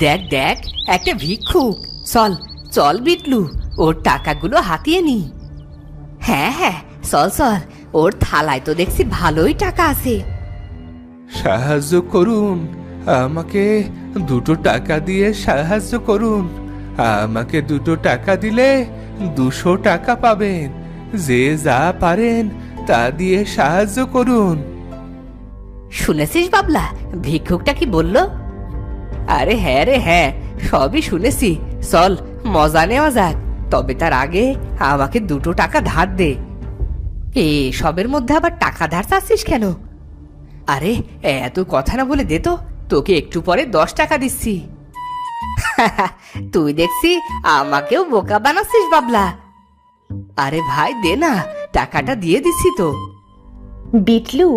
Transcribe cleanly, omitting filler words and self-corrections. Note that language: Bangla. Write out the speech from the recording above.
দেখ দেখ, একটা ভিক্ষুক। চল চল বিটলু, ওর টাকাগুলো হাতিয়ে নি। হ্যাঁ হ্যাঁ, চল চল, ওর থালায় তো দেখছি ভালোই টাকা আছে। সাহায্য করুন, আমাকে 2 টাকা দিয়ে সাহায্য করুন। আমাকে 2 টাকা দিলে 200 টাকা পাবেন। যে যা পারেন তা দিয়ে সাহায্য করুন। শুনেছিস বাবলা, ভিক্ষুকটা কি বলল? আরে হ্যাঁ রে হ্যাঁ, সবই শুনেছি। চল মজা নেওয়া যাক, তবে তার আগে আমাকে 2 টাকা ধার দে। সবের মধ্যে আবার টাকা ধার চাচ্ছিস কেন? আরে এত কথা না বলে দে তো, তোকে একটু পরে 10 টাকা দিচ্ছি। তুই দেখছি আমাকেও বোকা বানাচ্ছিস বাবলা। আরে ভাই দে না, টাকাটা দিয়ে দিচ্ছি তো। বিটলু